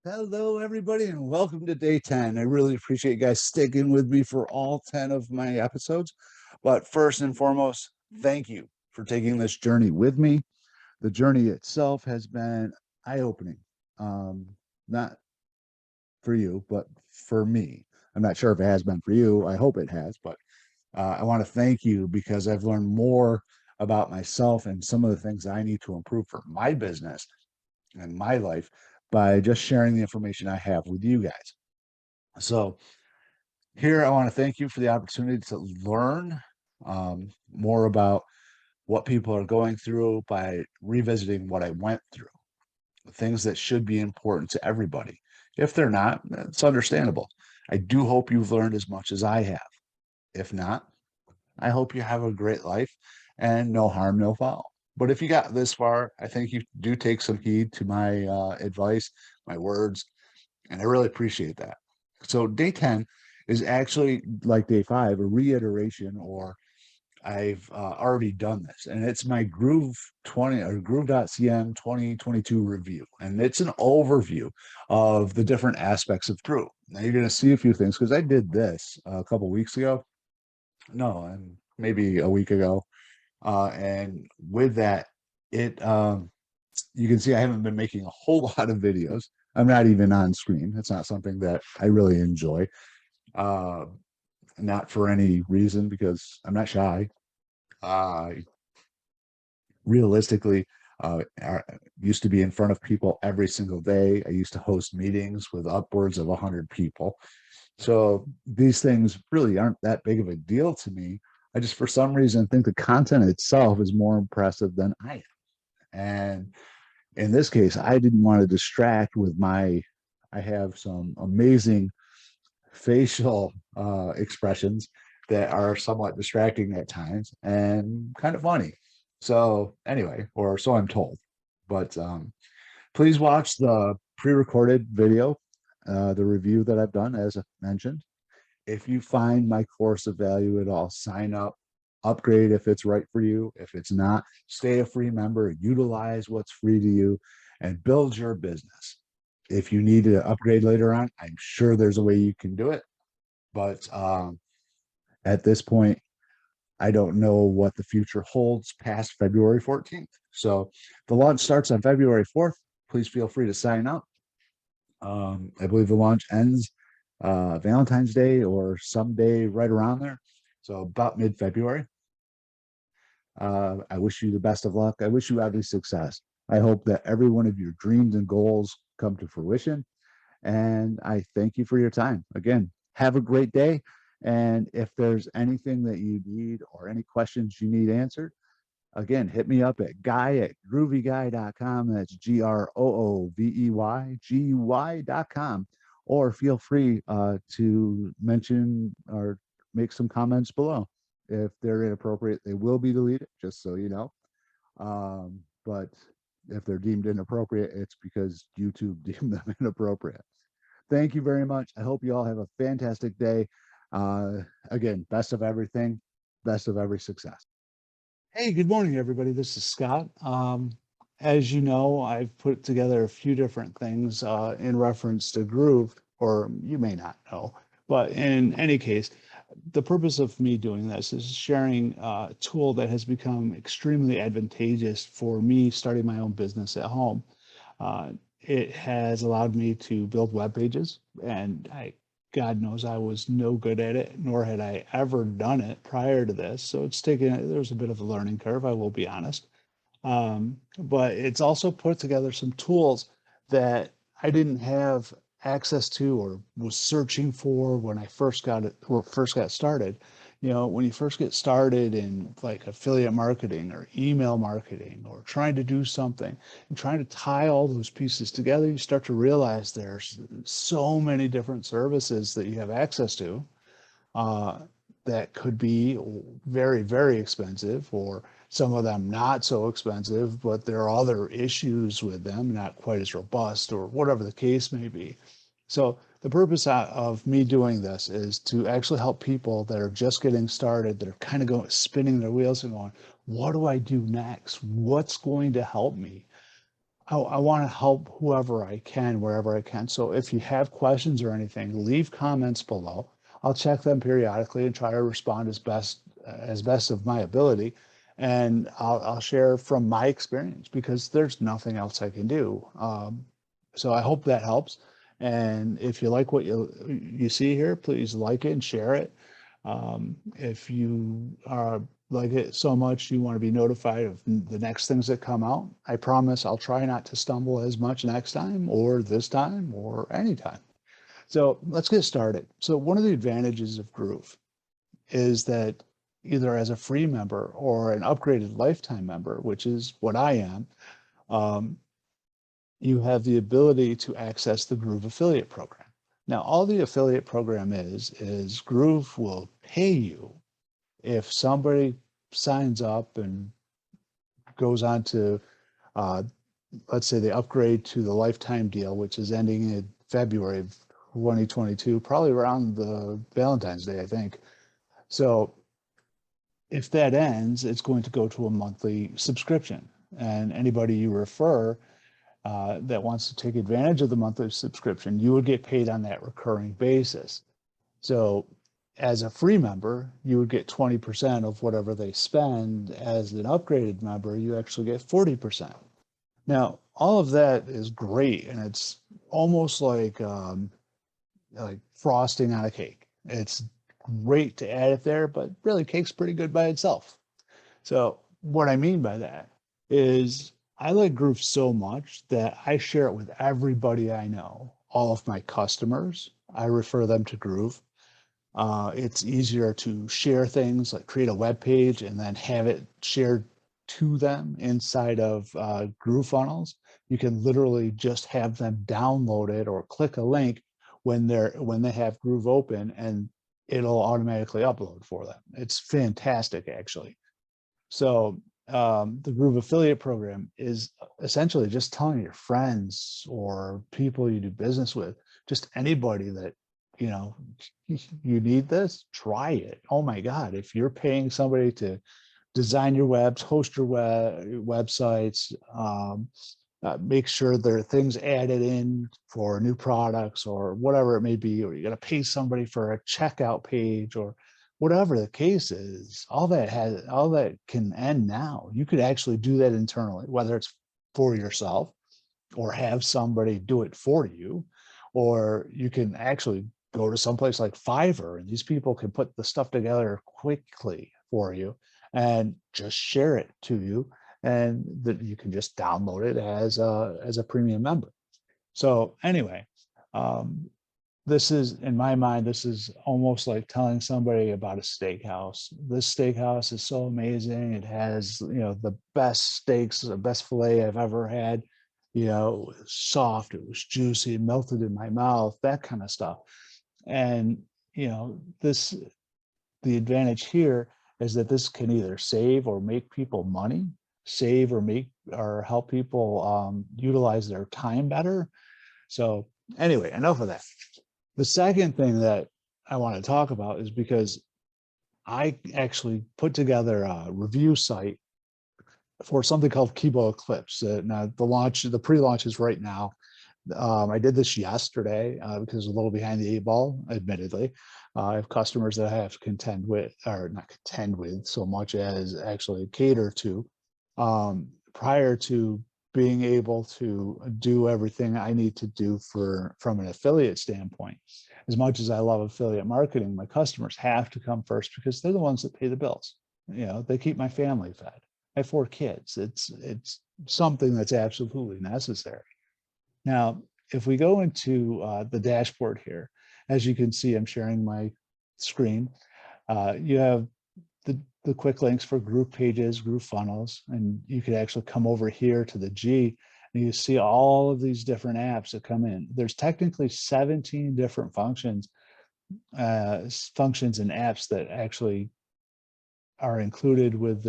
Hello, everybody, and welcome to day 10. I really appreciate you guys sticking with me for all 10 of my episodes. But first and foremost, thank you for taking this journey with me. The journey itself has been eye-opening. Not for you, but for me. I'm not sure if it has been for you. I hope it has, but I want to thank you because I've learned more about myself and some of the things I need to improve for my business and my life by just sharing the information I have with you guys. So here I want to thank you for the opportunity to learn more about what people are going through by revisiting what I went through, things that should be important to everybody. If they're not, it's understandable. I do hope you've learned as much as I have. If not, I hope you have a great life and no harm, no foul. But if you got this far, I think you do take some heed to my advice, my words, and I really appreciate that. So day 10 is actually like day 5, a reiteration, or I've already done this, and it's my Groove 20 or Groove.CM 2022 review. And it's an overview of the different aspects of Groove. Now you're going to see a few things because I did this a couple weeks ago. No, and maybe a week ago. And with that, it you can see I haven't been making a whole lot of videos. I'm not even on screen. It's not something that I really enjoy. Uh, not for any reason because I'm not shy. Uh, realistically, I used to be in front of people every single day. I used to host meetings with upwards of 100 people. So these things really aren't that big of a deal to me. I just, for some reason, think the content itself is more impressive than I am. And in this case, I didn't want to distract with I have some amazing facial expressions that are somewhat distracting at times and kind of funny. So, anyway, or so I'm told. But please watch the pre recorded video, the review that I've done, as I mentioned. If you find my course of value at all, sign up, upgrade if it's right for you. If it's not, stay a free member, utilize what's free to you, and build your business. If you need to upgrade later on, I'm sure there's a way you can do it. But at this point, I don't know what the future holds past February 14th. So the launch starts on February 4th. Please feel free to sign up. I believe the launch ends Valentine's Day or someday right around there. So about mid-February. I wish you the best of luck. I wish you every success. I hope that every one of your dreams and goals come to fruition. And I thank you for your time. Again, have a great day. And if there's anything that you need or any questions you need answered, again, hit me up at guy@groovyguy.com. That's GrooveYGUY.com. Or feel free to mention or make some comments below. If they're inappropriate, they will be deleted, just so you know. But if they're deemed inappropriate, it's because YouTube deemed them inappropriate. Thank you very much. I hope you all have a fantastic day. Again, best of everything, best of every success. Hey, good morning, everybody. This is Scott. As you know, I've put together a few different things in reference to Groove, or you may not know, but in any case, the purpose of me doing this is sharing a tool that has become extremely advantageous for me starting my own business at home. It has allowed me to build web pages, and God knows I was no good at it, nor had I ever done it prior to this. So there's a bit of a learning curve, I will be honest. But it's also put together some tools that I didn't have access to or was searching for when I first got started. You know, when you first get started in like affiliate marketing or email marketing or trying to do something and trying to tie all those pieces together, you start to realize there's so many different services that you have access to uh, that could be very, very expensive, or some of them not so expensive, but there are other issues with them, not quite as robust, or whatever the case may be. So the purpose of me doing this is to actually help people that are just getting started, that are kind of going spinning their wheels and going, what do I do next? What's going to help me? I want to help whoever I can, wherever I can. So if you have questions or anything, leave comments below. I'll check them periodically and try to respond as best of my ability. And I'll share from my experience because there's nothing else I can do. So I hope that helps. And if you like what you see here, please like it and share it. If you are like it so much you want to be notified of the next things that come out, I promise I'll try not to stumble as much next time or this time or anytime. So let's get started. So one of the advantages of Groove is that either as a free member or an upgraded lifetime member, which is what I am, um, you have the ability to access the Groove affiliate program. Now, all the affiliate program is Groove will pay you if somebody signs up and goes on to, uh, let's say they upgrade to the lifetime deal, which is ending in February of 2022, probably around the Valentine's Day, I think. So if that ends, it's going to go to a monthly subscription. And anybody you refer that wants to take advantage of the monthly subscription, you would get paid on that recurring basis. So as a free member, you would get 20% of whatever they spend. As an upgraded member, you actually get 40%. Now, all of that is great, and it's almost like frosting on a cake. It's great to add it there, but really, cake's pretty good by itself. So what I mean by that is I like Groove so much that I share it with everybody I know, all of my customers. I refer them to Groove. It's easier to share things like create a web page and then have it shared to them inside of GrooveFunnels. You can literally just have them download it or click a link when they have Groove open, and it'll automatically upload for them. It's fantastic, actually. So the Groove affiliate program is essentially just telling your friends or people you do business with, just anybody that, you know, you need this, try it. Oh my God, if you're paying somebody to design your webs, host your websites, make sure there are things added in for new products or whatever it may be, or you got to pay somebody for a checkout page or whatever the case is, all that can end now. You could actually do that internally, whether it's for yourself or have somebody do it for you, or you can actually go to someplace like Fiverr and these people can put the stuff together quickly for you and just share it to you, and that you can just download it as a premium member. So anyway, um, this is, in my mind, this is almost like telling somebody about a steakhouse. This steakhouse is so amazing. It has, the best steaks, the best filet I've ever had. It was soft, it was juicy, it melted in my mouth, that kind of stuff. And, the advantage here is that this can either save or make people money, save or help people utilize their time better. So anyway, enough of that. The second thing that I want to talk about is because I actually put together a review site for something called Kibo Eclipse. Now the pre-launch is right now. I did this yesterday because a little behind the eight ball, admittedly. I have customers that I have to contend with, or not contend with so much as actually cater to, prior to being able to do everything I need to do from an affiliate standpoint. As much as I love affiliate marketing, my customers have to come first because they're the ones that pay the bills. They keep my family fed. I have 4 kids. It's something that's absolutely necessary. Now, if we go into the dashboard here, as you can see, I'm sharing my screen. You have the quick links for group pages, GrooveFunnels, and you could actually come over here to the G and you see all of these different apps that come in. There's technically 17 different functions and apps that actually are included with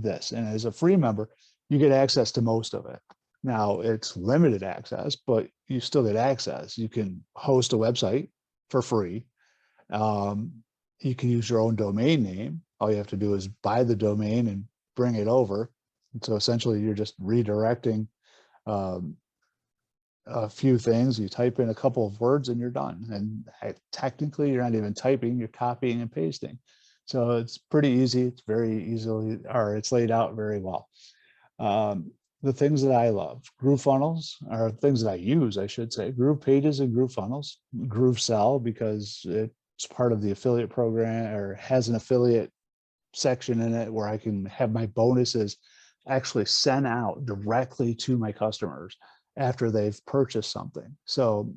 this. And as a free member, you get access to most of it. Now it's limited access, but you still get access. You can host a website for free. You can use your own domain name. All you have to do is buy the domain and bring it over. And so essentially you're just redirecting um, a few things, you type in a couple of words and you're done. And technically you're not even typing, you're copying and pasting. So it's pretty easy. It's very easily, or it's laid out very well. Um, the things that I love, GrooveFunnels are things that I use, I should say. Groove Pages and GrooveFunnels. GrooveSell because it's part of the affiliate program or has an affiliate section in it where I can have my bonuses actually sent out directly to my customers after they've purchased something. So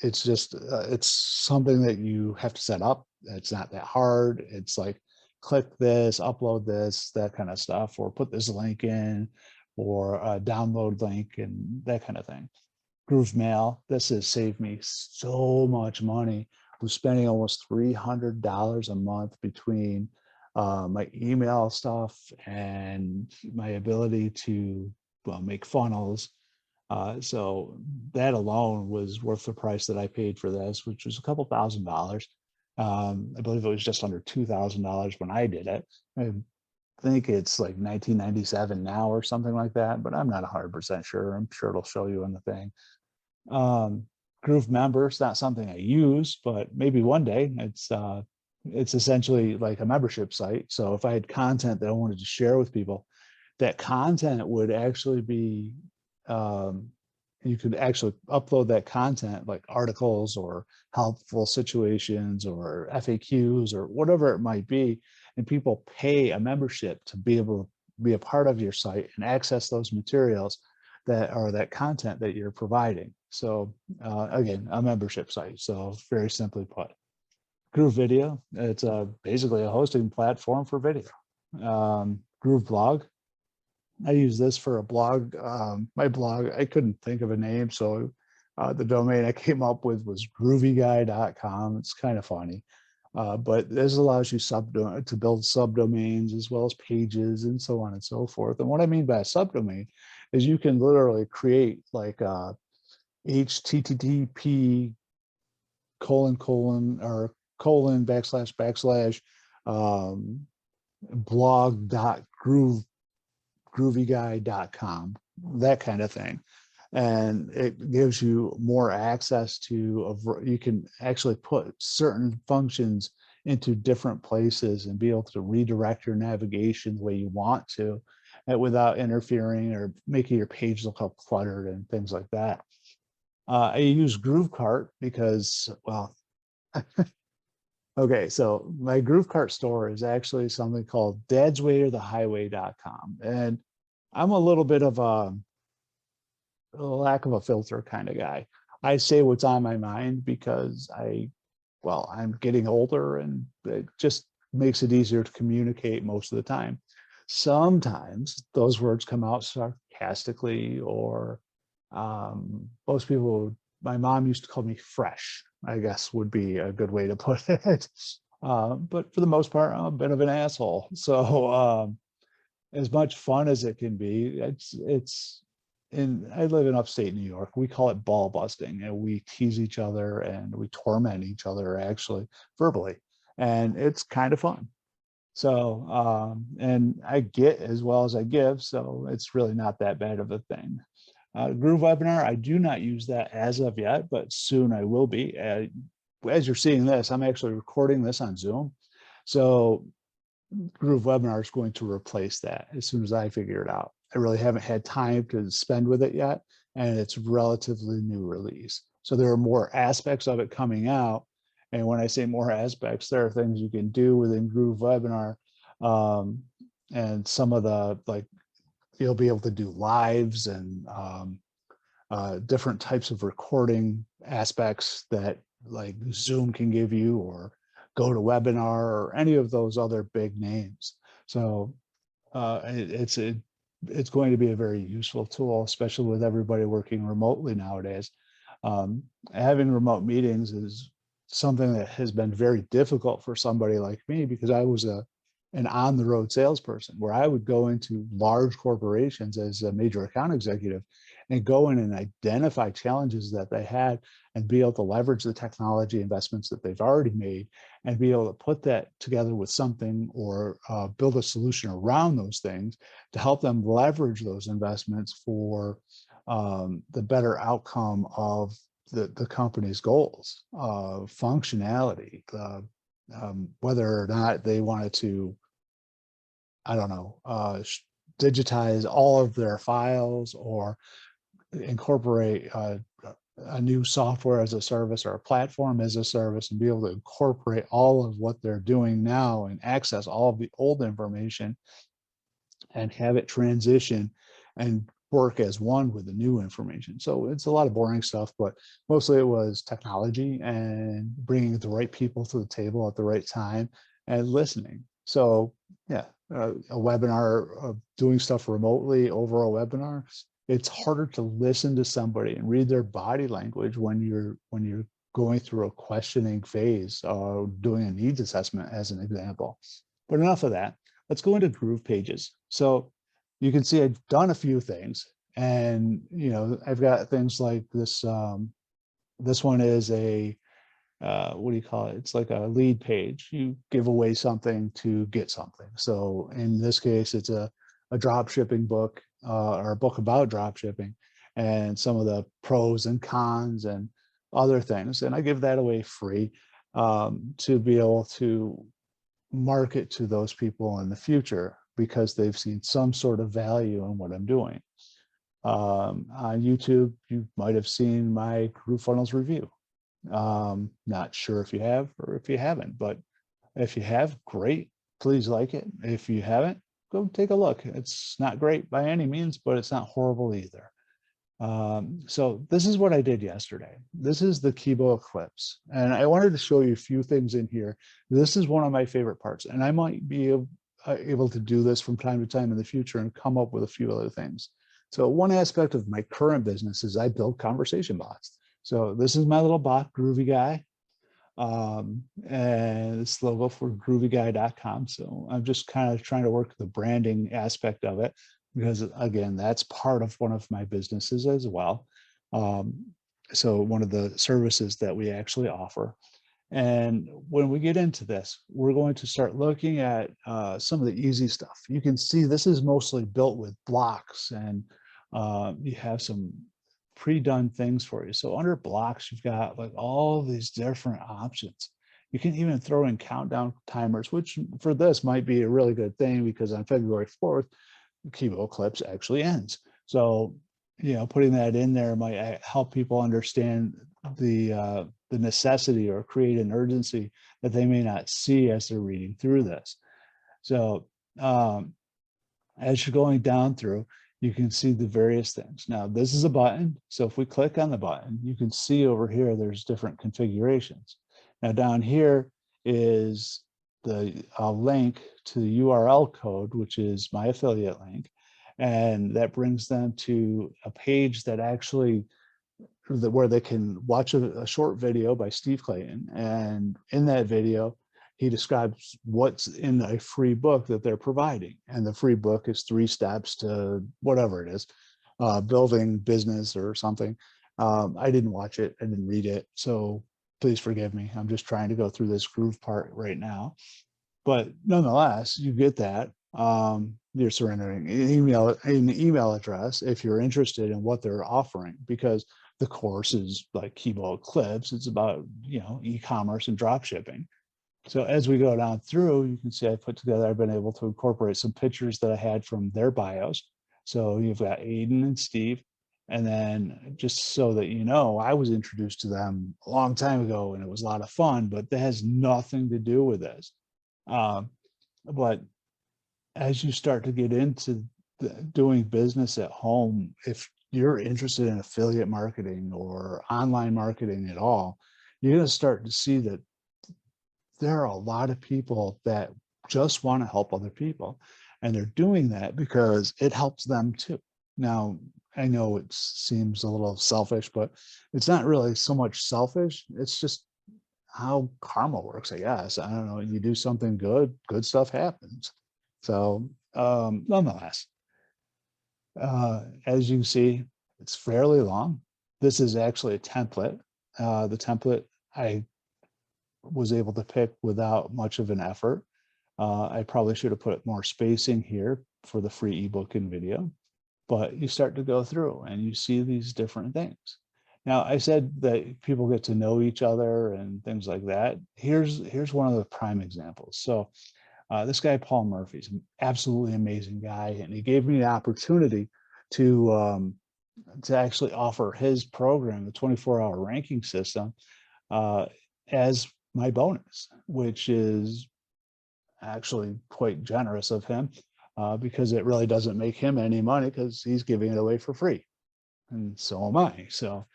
it's just, it's something that you have to set up. It's not that hard. It's like, click this, upload this, that kind of stuff, or put this link in, or a download link and that kind of thing. Groove Mail, this has saved me so much money. I'm spending almost $300 a month between my email stuff and my ability to make funnels. So that alone was worth the price that I paid for this, which was a couple $1,000s. I believe it was just under $2,000 when I did it. I think it's like 1997 now or something like that, but I'm not 100% sure. I'm sure it'll show you in the thing. Groove Members, not something I use, but maybe one day. It's essentially like a membership site. So if I had content that I wanted to share with people, that content would actually be, you could actually upload that content like articles or helpful situations or FAQs or whatever it might be, and people pay a membership to be able to be a part of your site and access those materials that are that content that you're providing. So again, a membership site. So very simply put, Groove Video, it's basically a hosting platform for video. Groove Blog, I use this for a blog. My blog, I couldn't think of a name, so the domain I came up with was groovyguy.com. It's kind of funny, but this allows you to build subdomains as well as pages and so on and so forth. And what I mean by a subdomain is you can literally create like HTTP : or : blog.groovyguy.com, that kind of thing. And it gives you more access to, you can actually put certain functions into different places and be able to redirect your navigation the way you want to, without interfering or making your page look all cluttered and things like that. I use GrooveCart because, well, okay, so my GrooveCart store is actually something called dadswaytorthehighway.com. And I'm a little bit of a lack of a filter kind of guy. I say what's on my mind because I'm getting older and it just makes it easier to communicate most of the time. Sometimes those words come out sarcastically, or most people, my mom used to call me fresh, I guess would be a good way to put it. But for the most part, I'm a bit of an asshole. So as much fun as it can be, I live in upstate New York. We call it ball busting, and we tease each other and we torment each other actually verbally, and it's kind of fun. So and I get as well as I give, so it's really not that bad of a thing. Groove Webinar, I do not use that as of yet, but soon I will be. As you're seeing this, I'm actually recording this on Zoom. So Groove Webinar is going to replace that as soon as I figure it out. I really haven't had time to spend with it yet, and it's relatively new release. So there are more aspects of it coming out. And when I say more aspects, there are things you can do within Groove Webinar. And some of the, like, you'll be able to do lives and different types of recording aspects that like Zoom can give you, or GoToWebinar, or any of those other big names. So it's going to be a very useful tool, especially with everybody working remotely nowadays. Having remote meetings is something that has been very difficult for somebody like me, because I was a an on-the-road salesperson, where I would go into large corporations as a major account executive and go in and identify challenges that they had and be able to leverage the technology investments that they've already made and be able to put that together with something or build a solution around those things to help them leverage those investments for the better outcome of the company's goals, functionality, whether or not they wanted to, I don't know, digitize all of their files or incorporate a new software as a service or a platform as a service and be able to incorporate all of what they're doing now and access all of the old information and have it transition and work as one with the new information. So it's a lot of boring stuff, but mostly it was technology and bringing the right people to the table at the right time and listening. So yeah, a webinar, doing stuff remotely over a webinar, it's harder to listen to somebody and read their body language when you're going through a questioning phase, doing a needs assessment as an example. But enough of that. Let's go into Groove pages. So you can see I've done a few things, and I've got things like this. This one is a what do you call it? It's like a lead page. You give away something to get something. So in this case, it's a drop shipping book or a book about drop shipping and some of the pros and cons and other things. And I give that away free to be able to market to those people in the future because they've seen some sort of value in what I'm doing. On YouTube, you might have seen my GrooveFunnels review. Not sure if you have or if you haven't, but if you have, great. Please like it. If you haven't, go take a look. It's not great by any means, but it's not horrible either. So this is what I did yesterday. This is the Kibo Eclipse. And I wanted to show you a few things in here. This is one of my favorite parts. And I might be able to do this from time to time in the future and come up with a few other things. So one aspect of my current business is I build conversation bots. So this is my little bot, Groovy Guy. And it's logo for groovyguy.com. So I'm just kind of trying to work the branding aspect of it, because again, that's part of one of my businesses as well. So one of the services that we actually offer. And when we get into this, we're going to start looking at some of the easy stuff. You can see this is mostly built with blocks, and you have some pre-done things for you. So under blocks, you've got like all these different options. You can even throw in countdown timers, which for this might be a really good thing because on February 4th, the Kibo Eclipse actually ends. So, putting that in there might help people understand the necessity or create an urgency that they may not see as they're reading through this. So as you're going down through, you can see the various things. Now, this is a button. So if we click on the button, you can see over here, there's different configurations. Now down here is the link to the URL code, which is my affiliate link. And that brings them to a page that actually, where they can watch a short video by Steve Clayton. And in that video, he describes what's in a free book that they're providing. And the free book is 3 steps to whatever it is, building business or something. I didn't watch it. I didn't read it. So please forgive me. I'm just trying to go through this groove part right now. But nonetheless, you get that. You're surrendering an email address if you're interested in what they're offering, because the course is like Kibo Eclipse. It's about, e-commerce and drop shipping. So as we go down through, you can see I've been able to incorporate some pictures that I had from their bios. So you've got Aiden and Steve. And then just so that I was introduced to them a long time ago and it was a lot of fun, but that has nothing to do with this. But as you start to get into doing business at home, if you're interested in affiliate marketing or online marketing at all, you're going to start to see that there are a lot of people that just want to help other people. And they're doing that because it helps them too. Now, I know it seems a little selfish, but it's not really so much selfish. It's just how karma works, I guess. I don't know. You do something good, good stuff happens. So, nonetheless, as you can see, it's fairly long. This is actually a template. The template I was able to pick without much of an effort. I probably should have put more spacing here for the free ebook and video, but you start to go through and you see these different things. Now, I said that people get to know each other and things like that. Here's one of the prime examples. So this guy, Paul Murphy's an absolutely amazing guy, and he gave me the opportunity to actually offer his program, the 24-hour ranking system, as my bonus, which is actually quite generous of him, because it really doesn't make him any money because he's giving it away for free, and so am I. So,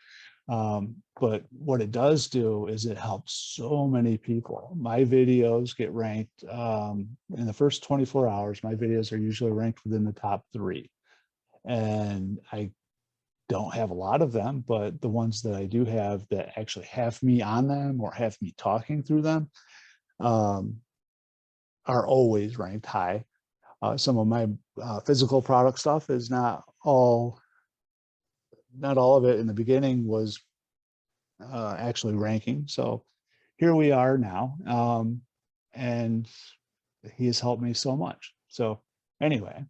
but what it does do is it helps so many people. My videos get ranked in the first 24 hours. My videos are usually ranked within the top 3, and I don't have a lot of them, but the ones that I do have that actually have me on them or have me talking through them um, are always ranked high. Some of my physical product stuff is not all of it in the beginning was actually ranking. So here we are now, and he has helped me so much. So anyway,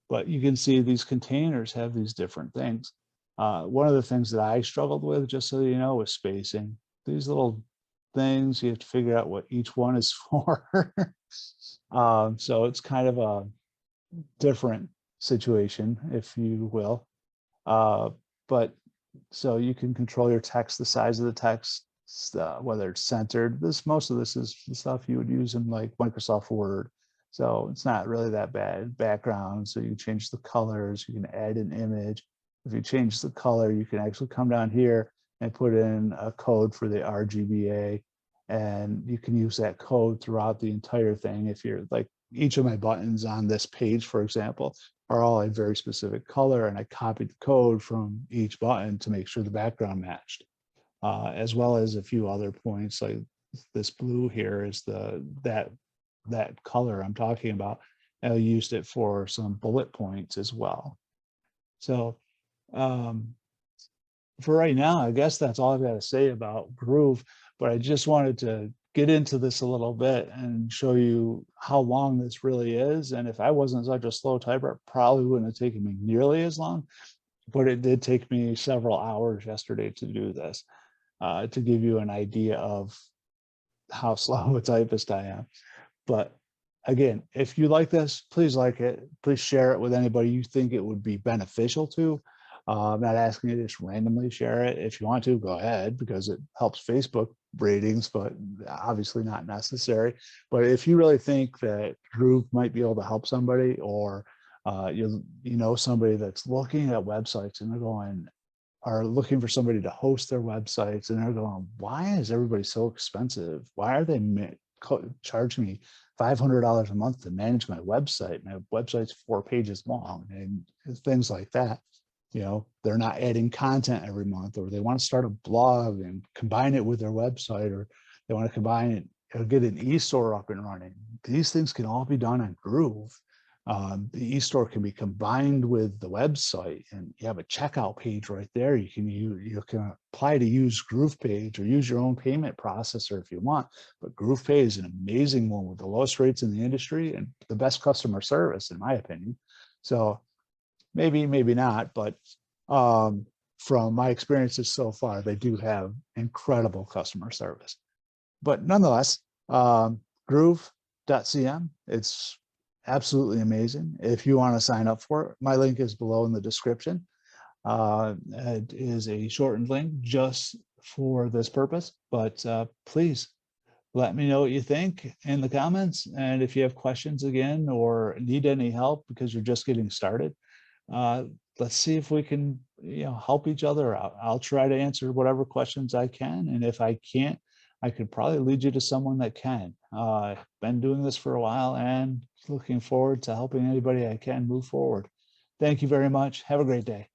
but you can see these containers have these different things. One of the things that I struggled with, just so you know, was spacing. These little things, you have to figure out what each one is for. So it's kind of a different situation, if you will. But so you can control your text, the size of the text, whether it's centered. Most of this is the stuff you would use in like Microsoft Word. So it's not really that bad. Background, so you can change the colors, you can add an image. If you change the color, you can actually come down here and put in a code for the RGBA, and you can use that code throughout the entire thing. If you're like, each of my buttons on this page, for example, are all a very specific color, and I copied the code from each button to make sure the background matched, as well as a few other points. Like this blue here is that color I'm talking about. I used it for some bullet points as well. So for right now, I guess that's all I've got to say about Groove, but I just wanted to get into this a little bit and show you how long this really is. And if I wasn't such a slow typer, it probably wouldn't have taken me nearly as long, but it did take me several hours yesterday to do this, to give you an idea of how slow a typist I am. But again, if you like this, please like it. Please share it with anybody you think it would be beneficial to. I'm not asking you to just randomly share it. If you want to, go ahead, because it helps Facebook ratings, but obviously not necessary. But if you really think that Groove might be able to help somebody, or you know somebody that's looking at websites and they're going, are looking for somebody to host their websites, and they're going, why is everybody so expensive? Why are they charging me $500 a month to manage my website? My website's 4 pages long, and things like that. You know, they're not adding content every month, or they want to start a blog and combine it with their website, or they want to combine it or get an e-store up and running. These things can all be done on Groove. The e-store can be combined with the website, and you have a checkout page right there. You can apply to use GroovePay or use your own payment processor if you want. But GroovePay is an amazing one with the lowest rates in the industry and the best customer service, in my opinion. So maybe, maybe not, but from my experiences so far, they do have incredible customer service. But nonetheless, Groove.CM, it's absolutely amazing. If you want to sign up for it, my link is below in the description. It is a shortened link just for this purpose, but please let me know what you think in the comments. And if you have questions again, or need any help because you're just getting started, let's see if we can, help each other out. I'll try to answer whatever questions I can. And if I can't, I could probably lead you to someone that can. I've been doing this for a while and looking forward to helping anybody I can move forward. Thank you very much. Have a great day.